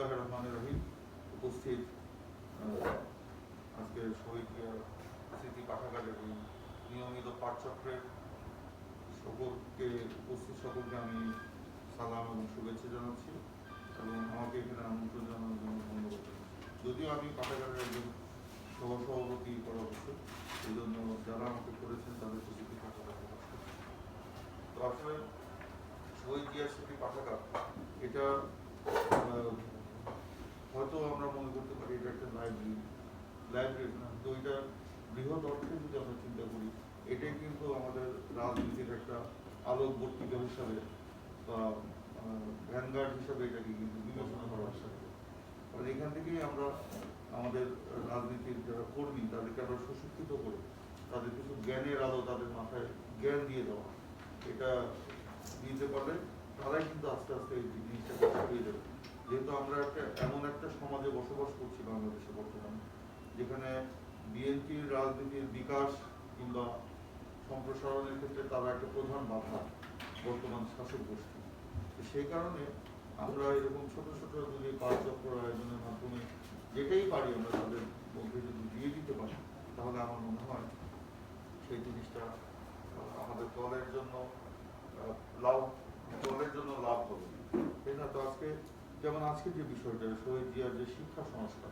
বিসমিল্লাহির রহমানির রহিম। উপস্থিত আজকে শহীদ স্মৃতি পাঠাগারের এই নিয়মিত পাঠচক্রের সকলকে উপস্থিত সকলকে আমি সালাম এবং শুভেচ্ছা জানাচ্ছি এবং আমাকে এখানে আমন্ত্রণ জানানোর জন্য ধন্যবাদ জানাচ্ছি। যদিও আমি পাঠাগারের একজন সহসভাপতি করা হচ্ছে, এই জন্য যারা আমাকে করেছেন তাদের প্রতি কৃতজ্ঞতা প্রকাশ করছি। তো আসলে শহীদ জিয়া স্মৃতি পাঠাগার এটা হয়তো আমরা মনে করতে পারি এটা একটা লাইব্রেরি না, তো এটা বৃহৎ অর্থে যদি আমরা চিন্তা করি, এটাই কিন্তু আমাদের রাজনীতির একটা আলোকবর্তিকা হিসাবে বা ভ্যানগার্ড হিসাবে এটাকে কিন্তু বিবেচনা করা হচ্ছে। আর এখান থেকেই আমরা আমাদের রাজনীতির যারা কর্মী তাদেরকে আমরা সুশিক্ষিত করে তাদের কিছু জ্ঞানের আলো তাদের মাথায় জ্ঞান দিয়ে দেওয়া, এটা দিতে পারলে তারাই কিন্তু আস্তে আস্তে এই জিনিসটাকে ছড়িয়ে দেবে। যেহেতু আমরা এমন একটা সমাজে বসবাস করছি বাংলাদেশে বর্তমানে, যেখানে বিএনপির রাজনীতির বিকাশ কিংবা সম্প্রসারণের ক্ষেত্রে তারা একটা প্রধান বাধা বর্তমান শাসক গোষ্ঠী। সেই কারণে আমরা এরকম ছোট ছোট যদি পাঠচক্র আয়োজনের মাধ্যমে যেটাই পারি আমরা তাদের মধ্যে যদি দিয়ে দিতে পারি, তাহলে আমার মনে হয় সেই জিনিসটা আমাদের দলের জন্য লাভ হবে। তাই না? তো আজকে যেমন আজকে যে বিষয়টা শহীদ জিয়ার যে শিক্ষা সংস্কার,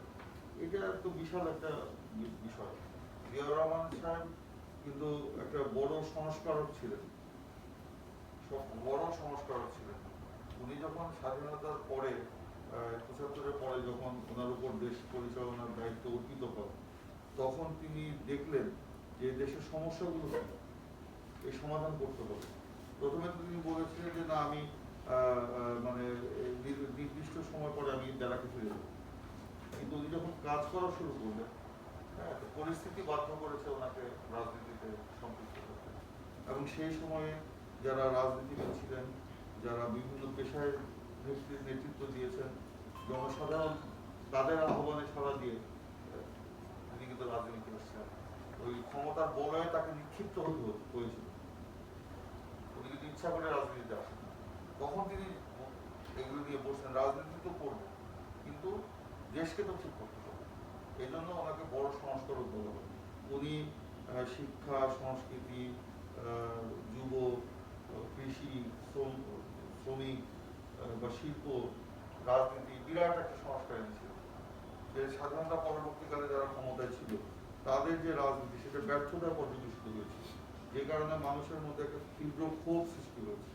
এটা তো বিশাল একটা বিষয়। জিয়াউর রহমান সাহেব কিন্তু একটা বড় সংস্কারক ছিলেন। উনি যখন স্বাধীনতার পরে ৭৫-এর পরে যখন ওনার উপর দেশ পরিচালনার দায়িত্ব অর্পিত হয়, তখন তিনি দেখলেন যে দেশের সমস্যাগুলো এই সমাধান করতে হবে। প্রথমে তো তিনি বলেছিলেন যে না আমি মানে নির্দিষ্ট সময় পরে আমি জেলাকে ফিরে যাবো, কিন্তু উনি যখন কাজ করা শুরু করলেন, হ্যাঁ, পরিস্থিতি বাধ্য করেছে ওনাকে রাজনীতিতে সম্পৃক্ত করতে। এবং সেই সময়ে যারা রাজনীতিবিদ ছিলেন, যারা বিভিন্ন পেশায় নেতৃত্ব দিয়েছেন, জনসাধারণ তাদের আহ্বানে সাড়া দিয়ে তিনি কিন্তু রাজনীতি করছেন। ওই ক্ষমতার বলয়ে তাকে নিক্ষিপ্ত হতে হয়েছিল, উনি কিন্তু ইচ্ছা করে রাজনীতিতে আসেন। তখন তিনি এগুলো নিয়ে বসছেন, রাজনীতি তো করবো কিন্তু দেশকে তো ঠিক করতে হবে। এই জন্য ওনাকে বড় সংস্কারক বলা হয়। উনি শিক্ষা, সংস্কৃতি, যুব, কৃষি, শ্রমিক বা শিল্প, রাজনীতি বিরাট একটা সংস্কার এনেছিল। যে স্বাধীনতা পরবর্তীকালে যারা ক্ষমতায় ছিল তাদের যে রাজনীতি সেটা ব্যর্থতা পর্যবেসিত হয়েছে, যে কারণে মানুষের মধ্যে একটা তীব্র ক্ষোভ সৃষ্টি হয়েছে।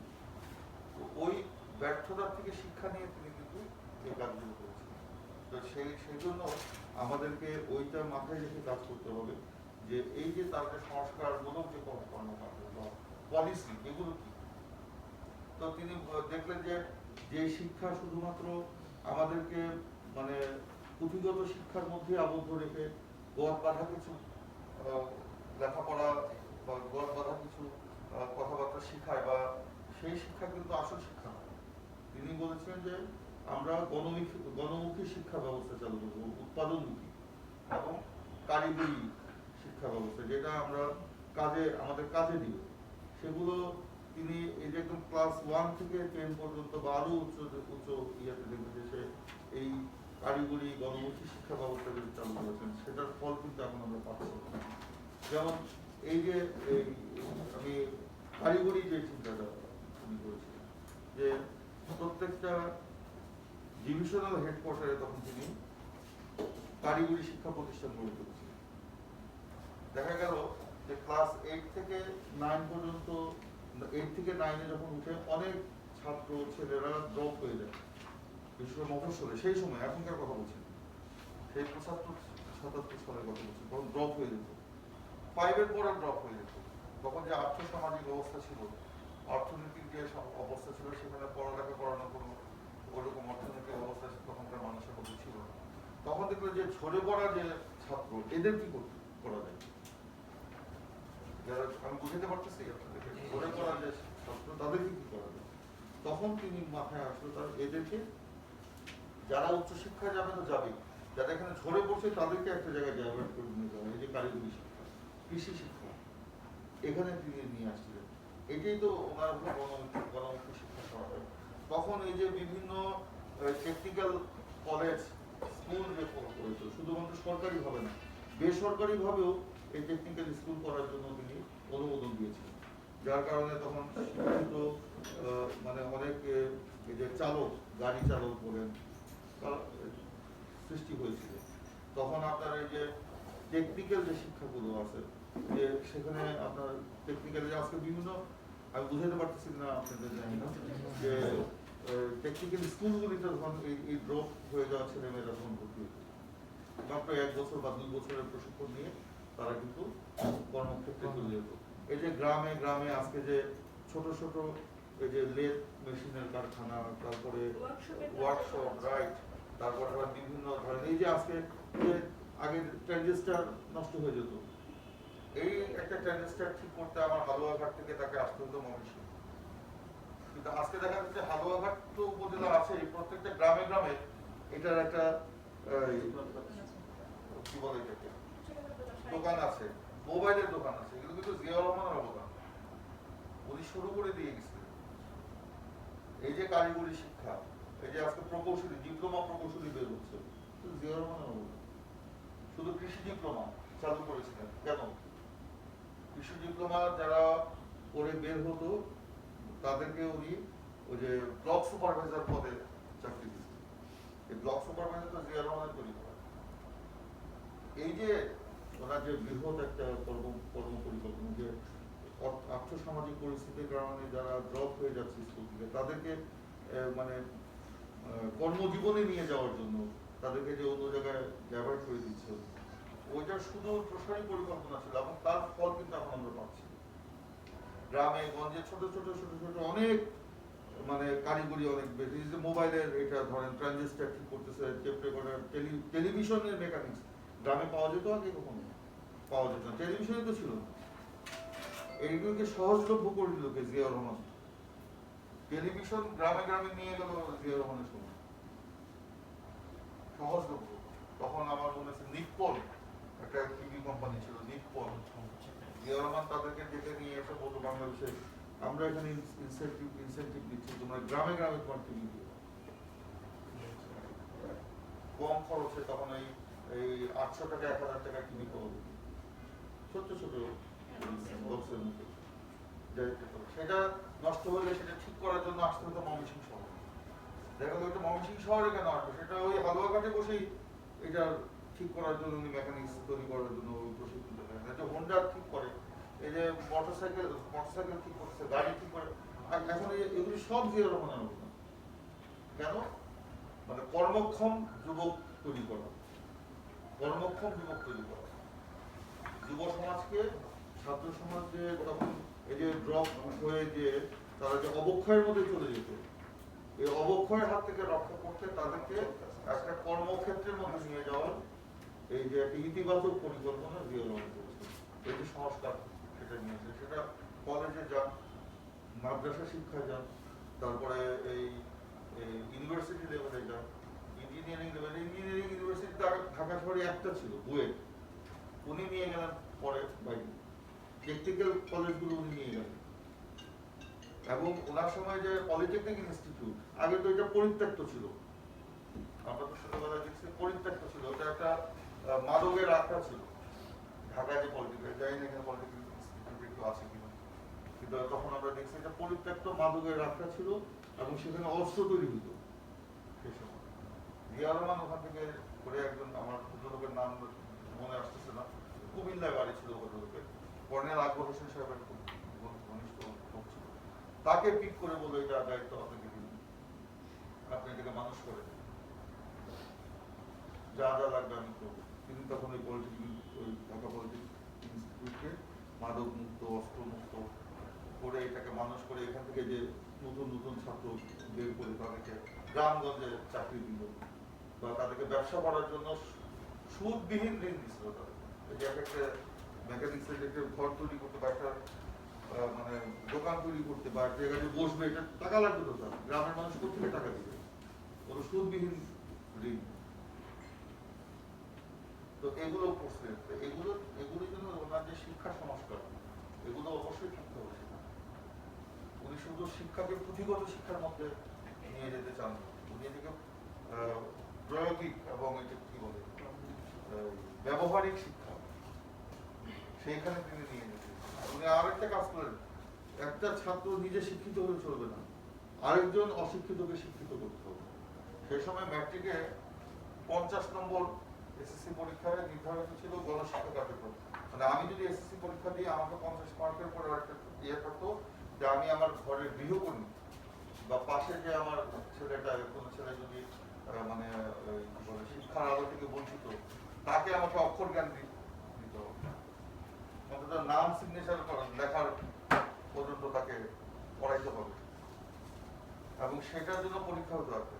তো ওই ব্যর্থতার থেকে শিক্ষা নিয়ে তিনি কিন্তু এই কাজগুলো করেছেন। তো সেই জন্য আমাদেরকে ওইটা মাথায় রেখে কাজ করতে হবে যে এই যে তাদের সংস্কারমূলক যে কর্মকাণ্ড বা পলিসি এগুলো কি। তো তিনি দেখলেন যে শিক্ষা শুধুমাত্র আমাদেরকে মানে পুঁথিগত শিক্ষার মধ্যে আবদ্ধ রেখে গড় বাঁধা কিছু লেখাপড়া বা গড় বাঁধা কিছু কথাবার্তা শিখায় বা সেই শিক্ষা কিন্তু আসল শিক্ষা নয়। তিনি বলেছেন যে আমরা গণমুখী শিক্ষা ব্যবস্থা চালু করবো, উৎপাদনমুখী এবং কারিগরি শিক্ষা ব্যবস্থা, যেটা আমরা আমাদের কাজে দিব। সেগুলো তিনি এই যে একদম ক্লাস 1 থেকে 10 পর্যন্ত বা আরো উচ্চ ইয়েতে দেখবে যে সে এই কারিগরি গণমুখী শিক্ষা ব্যবস্থা যদি চালু করেছেন, সেটার ফল কিন্তু এখন আমরা পাচ্ছি। যেমন এই যে আমি কারিগরি যে চিন্তাটা উনি করেছিলেন যে প্রত্যেকটা ডিভিশনাল হেডকোয়ার্টারে তখন তিনি কারিগরি শিক্ষা প্রতিষ্ঠান গড়ে তুলেছিলেন। দেখা গেল যে ক্লাস 8 থেকে 9 পর্যন্ত, 8 থেকে 9-এ যখন উঠে অনেক ছাত্র ছেলেরা ড্রপ হয়ে যায়, বিশেষ করে মফস্বলে। সেই সময়, এখনকার কথা বলছি, সেই 75-77 সালের কথা বলছি, তখন ড্রপ হয়ে যেত। 5-এর পরে ড্রপ হয়ে যেত। তখন যে আর্থসামাজিক অবস্থা ছিল, অর্থনৈতিক যে অবস্থা ছিল, সেখানে পড়ালেখা করানো কোনো ওরকম অর্থনৈতিক অবস্থা তখনকার মানুষের মধ্যে ছিল না। তখন দেখলো যে ঝরে পড়া যে ছাত্র, এদের কি করা যায়, যারা আমি বুঝতে পারতেছি আপনাদেরকে, ঝরে পড়া যে ছাত্র তাদেরকে কি করা যায়। তখন তিনি মাথায় আসলো তার এদেরকে, যারা উচ্চশিক্ষায় যাবে তো যাবেই, যারা এখানে ঝরে পড়ছে তাদেরকে একটা জায়গায় ডাইভার্ট করে নিয়ে যাওয়া, এই যে কারিগরি শিক্ষা, কৃষি শিক্ষা, এখানে তিনি নিয়ে আসছিলেন। এটাই তো ওনার গণমুখী শিক্ষা করা হয়। তখন এই যে বিভিন্ন টেকনিক্যাল কলেজ স্কুল রেফর্ম করেছিল, শুধুমাত্র সরকারিভাবে না বেসরকারিভাবেও এই টেকনিক্যাল স্কুল করার জন্য তিনি অনুমোদন দিয়েছিলেন, যার কারণে তখন শিক্ষিত মানে অনেক এই যে চালক, গাড়ি চালক বলেন সৃষ্টি হয়েছিল। তখন আপনার এই যে টেকনিক্যাল যে শিক্ষাগুলো আছে, যে সেখানে আপনার টেকনিক্যাল যে আজকে বিভিন্ন, আমি বুঝাতে পারতেছি না আপনাদের, জানি না যে টেকনিক্যাল স্কুলগুলিতে যখন এই ড্রপ হয়ে যাওয়া ছেলেমেয়েরা তখন ভর্তি হতো, মাত্র 1 বছর বা 2 বছরের প্রশিক্ষণ নিয়ে তারা কিন্তু কর্মক্ষেত্রে চলে যেত। এই যে গ্রামে গ্রামে আজকে যে ছোট ছোট এই যে লেদ মেশিনের কারখানা, তারপরে ওয়ার্কশপ, রাইট, তারপরে আবার বিভিন্ন ধরনের এই যে আজকে যে আগে ট্রানজিস্টার নষ্ট হয়ে যেত, এই একটা ট্রানজিস্টার ঠিক করতে আমার হালুয়াঘাট থেকে তাকে আসতে হতো ময়মনসিংহ। কিন্তু আজকে দেখা যাচ্ছে হালুয়াঘাট তো উপজেলা আছে, প্রত্যেকটা গ্রামে গ্রামে এটার একটা কি বলে এটাকে দোকান আছে, মোবাইলের দোকান আছে। এগুলো কিন্তু জিয়াউর রহমানের অবদান, উনি শুরু করে দিয়ে গেছিলেন। এই যে কারিগরি শিক্ষা, এই যে আজকে প্রকৌশলী ডিপ্লোমা প্রকৌশলী বের হচ্ছে, জিয়াউর রহমানের অবদান। শুধু কৃষি ডিপ্লোমা চালু করেছিলেন কেন? কৃষি ডিপ্লোমা যারা করে বের হতো তাদেরকে উনি ওই যে ব্লক সুপারভাইজার পদে চাকরি দিয়েছেন। এই ব্লক সুপারভাইজার তো জিয়াউর রহমানের তৈরি করা। এই যে ওনার যে বৃহৎ একটা কর্ম পরিকল্পনা, যে আর্থসামাজিক পরিস্থিতির কারণে যারা ড্রপ হয়ে যাচ্ছে স্কুল থেকে তাদেরকে মানে কর্মজীবনে নিয়ে যাওয়ার জন্য তাদেরকে যে অন্য জায়গায় ডাইভার্ট করে দিচ্ছে, ওইটা শুধু প্রসারী পরিকল্পনা ছিল এবং তার ফল কিন্তু এখন আমরা পাচ্ছি। গ্রামে গঞ্জে ছোট ছোট ছোট ছোট অনেক মানে কারিগরি অনেক বেশি, যে মোবাইলের এটা ধরেন ট্রানজিস্টার ঠিক করতেছে, টেপ রেকর্ডার, টেলিভিশনের মেকানিক্স গ্রামে পাওয়া যেত আগে, কখনো পাওয়া যেত না, টেলিভিশনে তো ছিল না। এইগুলোকে সহজলভ্য করে দিল কে? জিয়াউর রহমান। টেলিভিশন গ্রামে গ্রামে নিয়ে গেল জিয়াউর রহমানের সময়, সহজলভ্য। তখন আমার মনে আছে নিপ্পন একটা টিভি কোম্পানি ছিল, নিপ্পন। জিয়াউর রহমান তাদেরকে ডেকে নিয়ে এসে বলতো বাংলাদেশে আমরা এখানে ইনসেন্টিভ দিচ্ছি, তোমরা গ্রামে গ্রামে তোমার টিভি দিও, কম খরচে। তখন এই 800 টাকা 1000 টাকা টিভি পাওয়া যেত, ছোট ছোট বক্সের মধ্যে। সেটা নষ্ট হলে সেটা ঠিক করার জন্য আসতে হতো ময়মনসিংহ শহরে। দেখা গেল ময়মনসিংহ শহরে কেন আসবে, সেটা ওই হালুয়াঘাটে বসেই এটা ঠিক করার জন্য উনি মেকানিক্স তৈরি করার জন্য প্রশিক্ষণ দেন। যে হোন্ডা ঠিক করে, এই যে মোটরসাইকেল ঠিক করছে, গাড়ি ঠিক করে, এখন এগুলি সব জিয়াউর রহমানের অবদান। কেন? মানে কর্মক্ষম যুবক তৈরি করা, কর্মক্ষম যুবক তৈরি করা, যুব সমাজকে, ছাত্র সমাজকে তখন এই যে ড্রপ হয়ে যে তারা যে অবক্ষয়ের মধ্যে চলে যেত, এই অবক্ষয়ের হাত থেকে রক্ষা করতে তাদেরকে একটা কর্মক্ষেত্রের মধ্যে নিয়ে যাওয়ার এই যে একটা ইতিবাচক পরিকল্পনা জিয়াউর রহমান করেছে। এই যে সংস্কার সেটা নিয়েছে, সেটা কলেজে যান, মাদ্রাসা শিক্ষায় যান, তারপরে এই ইউনিভার্সিটি লেভেলে যান, ইঞ্জিনিয়ারিং লেভেলে। ইঞ্জিনিয়ারিং ইউনিভার্সিটি ঢাকা শহরে একটা ছিল, বুয়েট, উনি নিয়ে গেলেন পরে বাইরে। টেকনিক্যাল কলেজগুলো উনি নিয়ে গেলেন। এবং ওনার সময় যে পলিটেকনিক ইনস্টিটিউট, আগে তো এটা পরিত্যক্ত ছিল, আমরা তো ছোটবেলায় দেখছি পরিত্যক্ত ছিল, ওটা একটা মাদকের আখড়া ছিল। ঢাকায় যে পলিটেকনিক, জানি না এখানে পলিটেকনিক ইনস্টিটিউট একটু আছে কিনা, কিন্তু তখন আমরা দেখছি এটা পরিত্যক্ত মাদকের আখড়া ছিল এবং সেখানে অস্ত্র তৈরি হতো সেই সময়। জিয়াউর রহমান ওখান থেকে করে একজন, আমার ভদ্রলোকের নাম মনে আসতেছে না, কুমিল্লায় বাড়ি ছিল ভদ্রলোকের, কর্নেল আকবর হোসেন সাহেবের খুব ঘনিষ্ঠ লোক ছিল, তাকে পিক করে বলে এটা দায়িত্ব আপনাকে দিন, আপনি এটাকে মানুষ করে যা যা লাগবে আমি করবো। তিনি তখন ওই পলিটেকনিক, ওই ঢাকা পলিটেকনিক ইনস্টিটিউটকে মাদক মুক্ত, অস্ত্র মুক্ত করে এটাকে মানুষ করে, এখান থেকে যে নতুন নতুন ছাত্র বের করে তাদেরকে গ্রামগঞ্জে চাকরি দিল, বা তাদেরকে ব্যবসা করার জন্য সুদবিহীন ঋণ দিচ্ছিল। তাদেরকে একটা মেকানিক্সের একটা ঘর তৈরি করতে বা একটা মানে দোকান তৈরি করতে বা একটা জায়গায় বসবে, এটা টাকা লাগবে তো, তার গ্রামের মানুষ কোথেকে টাকা দিবে? কোনো সুদবিহীন ঋণ। তো এগুলো করছে, এগুলো জন্য ওনার যে শিক্ষা সংস্কার, এগুলো অবশ্যই থাকতে হবে। উনি শুধু শিক্ষাকে পুঁথিগত শিক্ষার মধ্যে নিয়ে যেতে চান, উনি এদিকে প্রায়োগিক এবং এটা কি বলে ব্যবহারিক শিক্ষা, সেইখানে তিনি নিয়ে যেতে। উনি আরেকটা কাজ করেন, একটা ছাত্র নিজে শিক্ষিত হলে চলবে না, আরেকজন অশিক্ষিতকে শিক্ষিত করতে হবে। সেই সময় ম্যাট্রিকে 50 নম্বর এসএসসি পরীক্ষায় নির্ধারিত ছিল গণশিক্ষা কার্যক্রম। মানে আমি যদি এসএসসি পরীক্ষা দিয়ে আমাকে 50 মার্কের পরে একটা ইয়ে থাকতো যে আমি আমার ঘরের গৃহকর্মী বা পাশে যে আমার ছেলেটা, কোনো ছেলে যদি মানে কি বলে শিক্ষার আলো থেকে বঞ্চিত, তাকে আমাকে অক্ষর জ্ঞান দিতে হবে, অন্তত নাম সিগনেচার লেখার পর্যন্ত তাকে পড়াইতে হবে, এবং সেটার জন্য পরীক্ষা হতে হবে।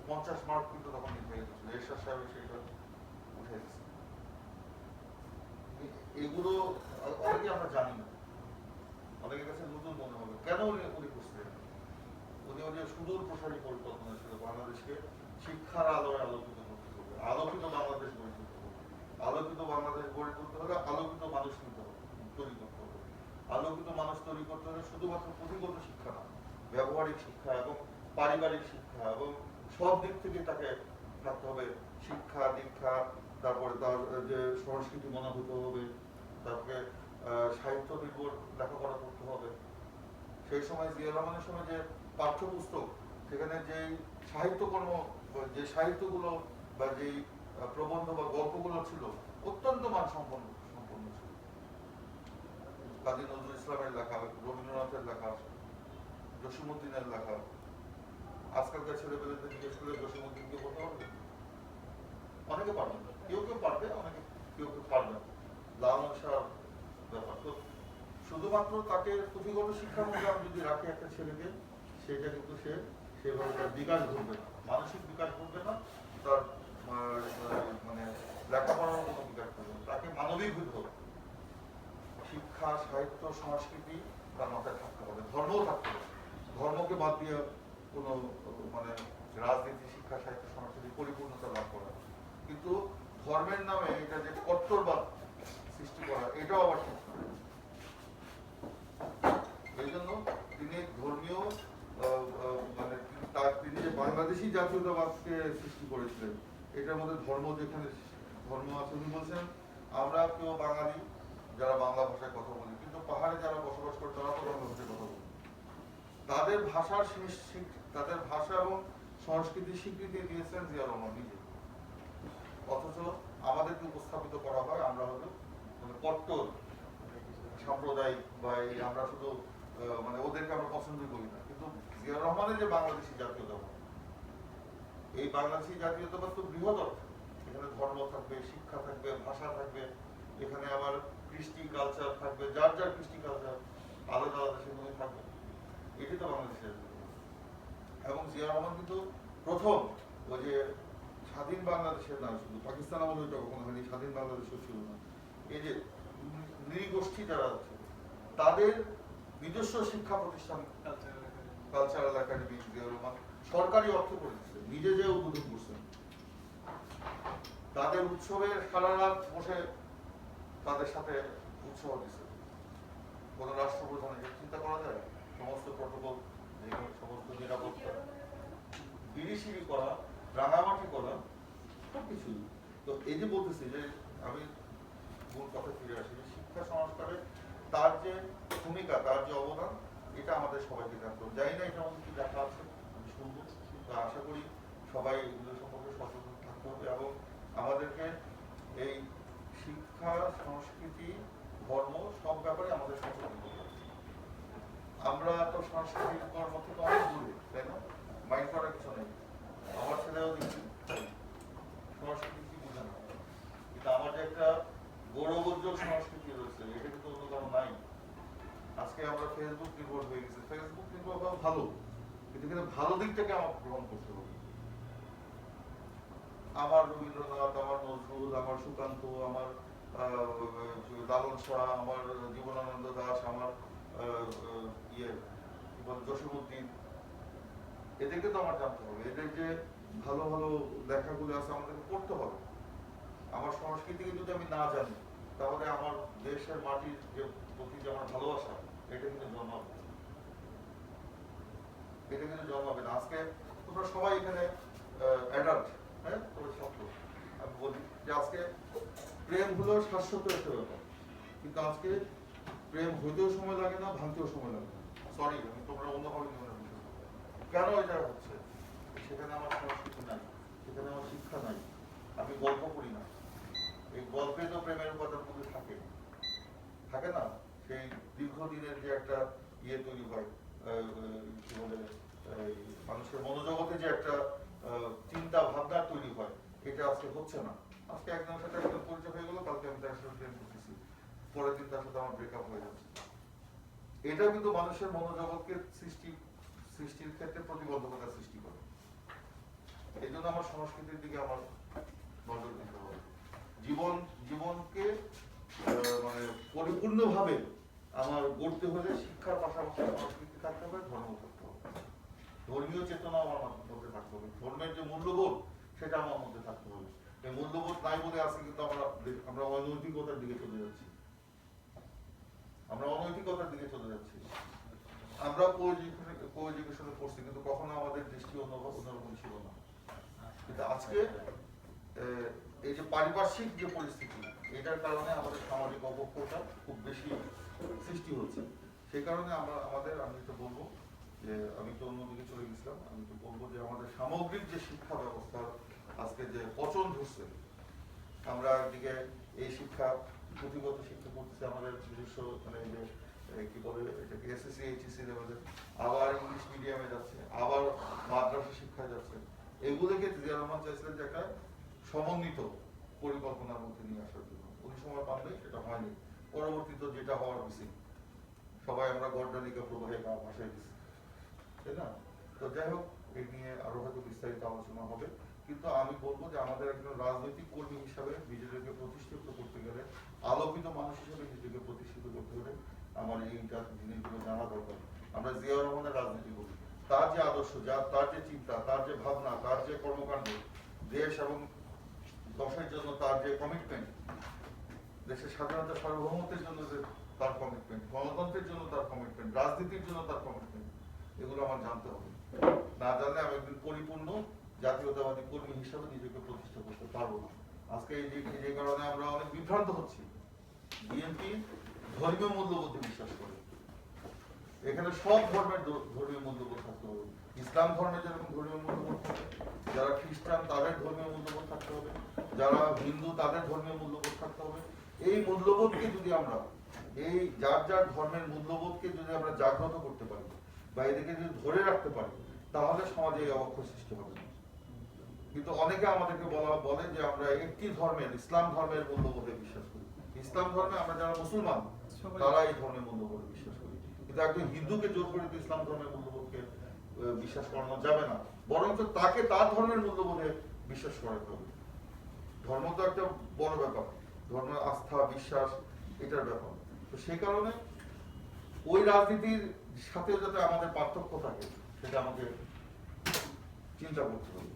50 মার্ক কিন্তু তখন নির্ধারিত ছিল, এরশাদ সাহেব সেটা উঠে দিচ্ছে। এগুলো অনেকে আমরা জানি না, অনেকের কাছে নতুন মনে হবে। কেন উনি করছিলেন? উনি সুদূর প্রসারী পরিকল্পনা ছিল, বাংলাদেশকে শিক্ষার আলোয় আলোকিত করতে হবে, আলোকিত বাংলাদেশ গড়ে তুলতে হবে। আলোকিত বাংলাদেশ গড়ে তুলতে হলে আলোকিত মানুষ নিতে হবে, তৈরি করতে হবে। আলোকিত মানুষ তৈরি করতে হলে শুধুমাত্র পুঁথিগত শিক্ষা না, ব্যবহারিক শিক্ষা এবং পারিবারিক শিক্ষা এবং সব দিক থেকে তাকে থাকতে হবে। শিক্ষা দীক্ষা, তারপরে তার যে সংস্কৃতি মনা হতে হবে, তারপরে সাহিত্য নির্ভর লেখাপড়া করতে হবে। সেই সময় জিয়া রহমানের সময় যে পাঠ্যপুস্তক, সেখানে যে সাহিত্যকর্ম, যে সাহিত্যগুলো বা যেই প্রবন্ধ বা গল্পগুলো ছিল অত্যন্ত মানসম্পন্ন ছিল। কাজী নজরুল ইসলামের লেখা, রবীন্দ্রনাথের লেখা, জসীমউদ্দিনের লেখা। আজকালকার ছেলেপেলেদের জিজ্ঞেস করে জসীমউদ্দিনকে বলতে হবে, অনেকে পারবে, কেউ কেউ পারবে, অনেকে কেউ কেউ পারবে না। লালন শাহর ব্যাপার তো, শুধুমাত্র তাকে পুঁথিগত শিক্ষার মধ্যে আমি যদি রাখি একটা ছেলেকে, সেটা কিন্তু সেভাবে তার বিকাশ ঘটবে না, মানসিক বিকাশ ঘটবে না, তার মানে লেখাপড়ার কোনো বিকাশ ঘটবে না। তাকে মানবিক হতে হবে। শিক্ষা, সাহিত্য, সংস্কৃতি তার মাথায় থাকতে হবে, ধর্মও থাকতে হবে। ধর্মকে বাদ দিয়ে কোনো মানে রাজনীতি, শিক্ষা, সাহিত্য, সংস্কৃতি পরিপূর্ণতা লাভ করা, কিন্তু ধর্মের নামে এটা যে কট্টরবাদ সৃষ্টি করা, এটাও আবার ঠিক না। এই জন্য তিনি ধর্মীয় মানে তিনি যে বাংলাদেশি জাতীয়তাবাদকে সৃষ্টি করেছিলেন, এটার মধ্যে ধর্ম, যেখানে ধর্ম আছে, উনি বলছেন আমরা কেউ বাঙালি যারা বাংলা ভাষায় কথা বলি, কিন্তু পাহাড়ে যারা বসবাস করে তারা তো বাংলা ভাষায় কথা বলে। তাদের ভাষার তাদের ভাষা এবং সংস্কৃতির স্বীকৃতি দিয়েছেন জিয়া রহমান নিজে। অথচ আমাদেরকে উপস্থাপিত করা হয় আমরা হলো মানে কট্টর সাম্প্রদায়িক, বা আমরা শুধু মানে ওদেরকে আমরা পছন্দ করি না। কিন্তু জিয়া রহমানের যে বাংলাদেশি জাতীয়তাবাদ, এই বাংলাদেশি জাতীয়তাবাদ তো বৃহৎ, এখানে ধর্ম থাকবে, শিক্ষা থাকবে, ভাষা থাকবে, এখানে আবার কৃষ্টি কালচার থাকবে, যার যার কৃষ্টি কালচার আলাদা আলাদা সেগুলো থাকবে। এটি তো বাংলাদেশের। এবং জিয়া রহমান কিন্তু প্রথম ওই যে স্বাধীন বাংলাদেশের না, শুধু পাকিস্তান আমলে ওইটা কখনো হয়নি, স্বাধীন বাংলাদেশও ছিল না, এই যে নৃগোষ্ঠী যারা আছে তাদের নিজস্ব শিক্ষা প্রতিষ্ঠান কালচারাল একাডেমি জিয়া রহমান সরকারি অর্থে করে দিচ্ছেন, নিজে যে উদ্বোধন করছেন। তাদের উৎসবে সারা রাত বসে তাদের সাথে উৎসব দিচ্ছে। কোন রাষ্ট্রপ্রধানের চিন্তা করা যায়? সমস্ত প্রটোকল, সমস্ত নিরাপত্তা, বিড়িশিড়ি করা, রাঙামাটি করা, সবকিছু। তো এই যে বলতেছি যে আমি মূল কথা ফিরে আসি, শিক্ষা সংস্কারে তার যে ভূমিকা, তার যে অবদান, এটা আমাদের সবাইকে জানতে হবে। জানি না এটা আমাদের কি দেখা আছে, আমি শুনবো, তো আশা করি সবাই এগুলো সম্পর্কে সচেতন থাকতে হবে এবং আমাদেরকে এই শিক্ষা, সংস্কৃতি, ধর্ম সব ব্যাপারে আমাদের সচেতন হতে হবে। আমরা তো সংস্কৃতির ধর্ম থেকে অনেক দূরে, তাই না? মাইন্ড করার কিছু নেই। আমার ছেলেও দেখছি সংস্কৃতি কি বুঝে না, কিন্তু আমার যে একটা গৌরবোজ্জ্বল সংস্কৃতি রয়েছে, এটা কিন্তু অন্য কারো নাই। আজকে আমরা ফেসবুক নির্ভর হয়ে গেছে, ফেসবুক নির্ভর হওয়া ভালো, কিন্তু ভালো দিকটাকে আমার গ্রহণ করতে হবে। আমার রবীন্দ্রনাথ, আমার নজরুল, আমার সুকান্ত, আমার লালন শাহ, আমার জীবনানন্দ দাশ, আমার জসীমউদ্দিন, এদেরকে তো আমার জানতে হবে। এদের যে ভালো ভালো লেখাগুলো আছে আমাদেরকে পড়তে হবে। আমার সংস্কৃতিকে যদি আমি না জানি, তাহলে আমার দেশের মাটির যে প্রতি যে আমার ভালোবাসা, এটা কিন্তু জন্মাবে, এটা কিন্তু জন্মাবে না। আজকে তোমরা সবাই এখানে অ্যাডাল্ট, হ্যাঁ, তবে সত্য। আমি বলি যে আজকে প্রেম হলো শাশ্বত একটা ব্যাপার, কিন্তু আজকে প্রেম হইতেও সময় লাগে না, ভাঙতেও সময় লাগে না। সরি, আমি তোমরা অন্যভাবে মনে করতে, কেন এটা হচ্ছে? সেখানে আমার সংস্কৃতি নাই, সেখানে আমার শিক্ষা নাই, আমি গল্প করি না। এই গল্পে তো প্রেমের উপাদানগুলো থাকে, থাকে না? সেই দীর্ঘদিনের যে একটা ইয়ে তৈরি হয়, কি বলে, এই মানুষের মনোজগতে যে একটা চিন্তা ভাবনা তৈরি হয়, এটা আজকে হচ্ছে না। আজকে একজনের সাথে একজন পরিচয় হয়ে গেল, কালকে আমি তার সাথে প্রেম করতেছি, পরের দিন তার সাথে আমার ব্রেকআপ হয়ে যাচ্ছে। এটা কিন্তু মানুষের মনোজগৎকে সৃষ্টির ক্ষেত্রে প্রতিবন্ধকতা সৃষ্টি করে। এই জন্য আমার সংস্কৃতির দিকে আমার নজর দিতে হবে। জীবনকে মানে পরিপূর্ণভাবে আমার গড়তে হলে শিক্ষার পাশাপাশি সংস্কৃতি থাকতে হবে, ধর্ম থাকতে হবে, ধর্মীয় চেতনা আমার মধ্যে থাকতে হবে, ধর্মের যে মূল্যবোধ সেটা আমার মধ্যে থাকতে হবে। এই মূল্যবোধ নাই বলে আছে কিন্তু আমরা অনৈতিকতার দিকে চলে যাচ্ছি, আমরা অনৈতিকতার দিকে চলে যাচ্ছি। আমরা কোএডুকেশনে পড়ছি, কিন্তু কখনো আমাদের দৃষ্টি অন্যরকম ছিল না। কিন্তু আজকে এই যে পারিপার্শ্বিক যে পরিস্থিতি, এটার কারণে আমাদের সামাজিক অবক্ষয়টা খুব বেশি সৃষ্টি হচ্ছে। সেই কারণে আমি তো বলবো যে, আমি তো অন্যদিকে চলে গেছিলাম, আমি তো বলবো যে আমাদের সামগ্রিক যে শিক্ষা ব্যবস্থা আজকে যে পচন ধরছে, আমরা একদিকে এই শিক্ষা পুঁথিগত শিক্ষা করতেছি আমাদের নিজস্ব, মানে যে কি বলে এটাকে এসএসসি এইচএসসি লেভেলে, আবার ইংলিশ মিডিয়ামে যাচ্ছে, আবার মাদ্রাসা শিক্ষায় যাচ্ছে। এগুলোকে জিয়া রহমান চাইছিলেন যে একটা সমন্বিত পরিকল্পনার মধ্যে নিয়ে আসার জন্য। উনি সময় পাননি, সেটা হয়নি। পরবর্তীতে যেটা হওয়ার উচিত, সবাই আমরা গড্ডালিকা প্রবাহে গা ভাসাই দিচ্ছি, তাই না? তো যাই হোক, এই নিয়ে আরো হয়তো বিস্তারিত আলোচনা হবে। কিন্তু আমি বলবো যে আমাদের একজন রাজনৈতিক কর্মী হিসাবে নিজেদেরকে প্রতিষ্ঠিত করতে গেলে, আলোকিত মানুষ হিসেবে নিজেকে প্রতিষ্ঠিত করতে হলে আমার এইটা জিনিসগুলো জানা দরকার। আমরা জিয়া রহমানের রাজনীতি করি, তার যে আদর্শ, তার যে চিন্তা, তার যে ভাবনা, তার যে কর্মকাণ্ড, দেশ এবং দশের জন্য তার যে কমিটমেন্ট, দেশের স্বাধীনতা সার্বভৌমত্বের জন্য যে তার কমিটমেন্ট, গণতন্ত্রের জন্য তার কমিটমেন্ট, রাজনীতির জন্য তার কমিটমেন্ট, এগুলো আমার জানতে হবে। না জানলে আমি একদিন পরিপূর্ণ জাতীয়তাবাদী কর্মী হিসাবে নিজেকে প্রতিষ্ঠা করতে পারবো না। আজকে এই কারণে আমরা অনেক বিভ্রান্ত হচ্ছি। বিএনপি ধর্মীয় মূল্যবোধে বিশ্বাস করে, এখানে সব ধর্মের ধর্মীয় মূল্যবোধ থাকতে হবে। ইসলাম ধর্মে যেরকম ধর্মীয় মূল্যবোধ থাকে, যারা খ্রিস্টান তাদের ধর্মীয় মূল্যবোধ থাকতে হবে, যারা হিন্দু তাদের ধর্মীয় মূল্যবোধ থাকতে হবে। এই মূল্যবোধকে যদি আমরা, এই যার যার ধর্মের মূল্যবোধকে যদি আমরা জাগ্রত করতে পারি বা এদেরকে যদি ধরে রাখতে পারি, তাহলে সমাজে এই অবক্ষয় সৃষ্টি হবে না। কিন্তু অনেকে আমাদেরকে বলে যে আমরা একটি ধর্মের, ইসলাম ধর্মের মূল্যবোধে বিশ্বাস করি। ইসলাম ধর্মে আমরা যারা মুসলমান, তারা এই ধর্মের মূল্যবোধে বিশ্বাস করি। কিন্তু একজন হিন্দুকে জোর করে ইসলাম ধর্মের মূল্যবোধকে বিশ্বাস করানো যাবে না, বরঞ্চ তাকে তার ধর্মের মূল্যবোধে বিশ্বাস করাতে হবে। ধর্ম তো একটা বড় ব্যাপার, ধর্ম আস্থা বিশ্বাস, এটার ব্যাপার। তো সেই কারণে ওই রাজনীতির সাথে যাতে আমাদের পার্থক্য থাকে, সেটা আমাকে চিন্তা করতে হবে।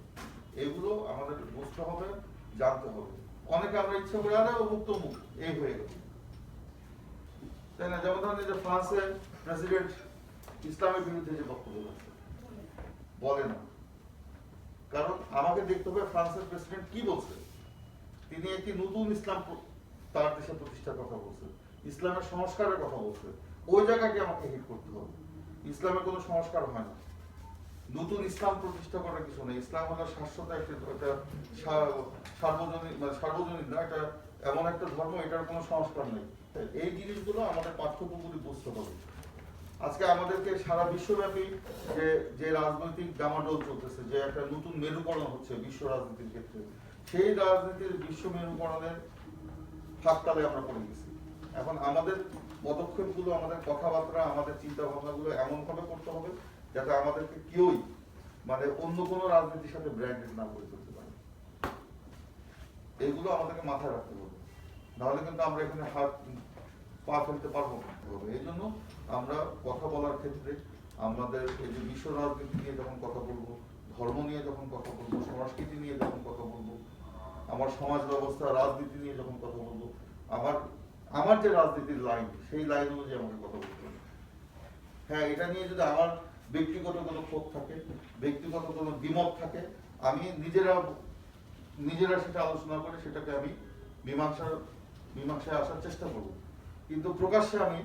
এগুলো আমাদের বুঝতে হবে, জানতে হবে। অনেকে আমরা ইচ্ছে করে আরে মুক্ত মুখ এই হয়ে গেল, তাই না? যেমন ধরেন যে ফ্রান্সের প্রেসিডেন্ট ইসলামের বিরুদ্ধে যে বক্তব্য বলে না, কারণ আমাকে দেখতে হবে ফ্রান্সের প্রেসিডেন্ট কি বলছে। তিনি একটি নতুন ইসলাম তার দেশে প্রতিষ্ঠার কথা বলছে, ইসলামের সংস্কারের কথা বলছে। ওই জায়গাকে আমাকে হিট করতে হবে। ইসলামের কোনো সংস্কার হয় না, নতুন ইসলাম প্রতিষ্ঠা করার কিছু নেই। ইসলাম হলো শাশ্বত একটা সার্বজনীন, মানে সার্বজনীন না, এটা এমন একটা ধর্ম, এটার কোনো সংস্কার নেই। এই জিনিসগুলো আমাদের পাঠ্যক্রমগুলি বুঝতে হবে। আজকে আমাদেরকে সারা বিশ্বব্যাপী যে রাজনৈতিক ডামাডোল চলতেছে, যে একটা নতুন মেরুকরণ হচ্ছে বিশ্ব রাজনীতির ক্ষেত্রে, সেই রাজনীতির বিশ্ব মেরুকরণের ফাঁকতালে আমরা পড়ে গেছি। এখন আমাদের পদক্ষেপগুলো, আমাদের কথাবার্তা, আমাদের চিন্তা ভাবনাগুলো এমন ভাবে করতে হবে যাতে আমাদেরকে কেউই মানে অন্য কোনো রাজনীতির সাথে ব্র্যান্ডেড না করে ফেলতে পারে। এইগুলো আমাদেরকে মাথায় রাখতে হবে, নাহলে কিন্তু আমরা এখানে হাত পা ফেলতে পারবো না। এই জন্য আমরা কথা বলার ক্ষেত্রে আমাদের এই যে বিশ্ব রাজনীতি নিয়ে যখন কথা বলবো, ধর্ম নিয়ে যখন কথা বলবো, সংস্কৃতি নিয়ে যখন কথা বলবো, আমার সমাজ ব্যবস্থা রাজনীতি নিয়ে যখন কথা বলবো, আমার যে রাজনীতির লাইন, সেই লাইন অনুযায়ী আমাকে কথা বলতে হবে। হ্যাঁ, এটা নিয়ে যদি আমার ব্যক্তিগত কোনো ক্ষোভ থাকে, ব্যক্তিগত কোনো দ্বিমত থাকে, আমি নিজেরা নিজেরা সেটা আলোচনা করে সেটাকে আমি মীমাংসায় আসার চেষ্টা করব, কিন্তু প্রকাশ্যে আমি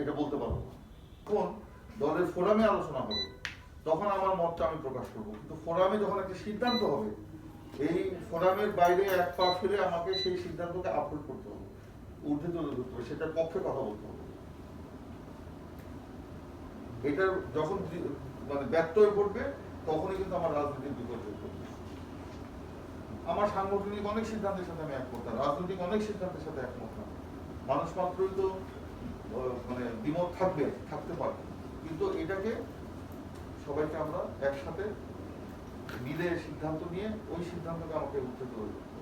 এটা বলতে পারবো না। কোন দলের ফোরামে আলোচনা হবে তখন আমার মতটা আমি প্রকাশ করব, কিন্তু ফোরামে যখন একটা সিদ্ধান্ত হবে, এই ফোরামের বাইরে এক পা ফেলে আমাকে সেই সিদ্ধান্তকে আপলোড করতে হবে, ঊর্ধ্বে তুলে ধরতে হবে, সেটার পক্ষে কথা বলতে হবে। এটা যখন মানে ব্যত্যয় ঘটবে তখনই কিন্তু আমার রাজনৈতিক বিপর্যয় ঘটবে। আমার সাংগঠনিক অনেক সিদ্ধান্তের সাথে আমি একমত না, রাজনৈতিক অনেক সিদ্ধান্তের সাথে একমত না। মানুষ মাত্রই তো মানে দ্বিমত থাকতে পারে, কিন্তু এটাকে সবাইকে আমরা একসাথে মিলে সিদ্ধান্ত নিয়ে ওই সিদ্ধান্তকে আমাকে উঠতে হবে।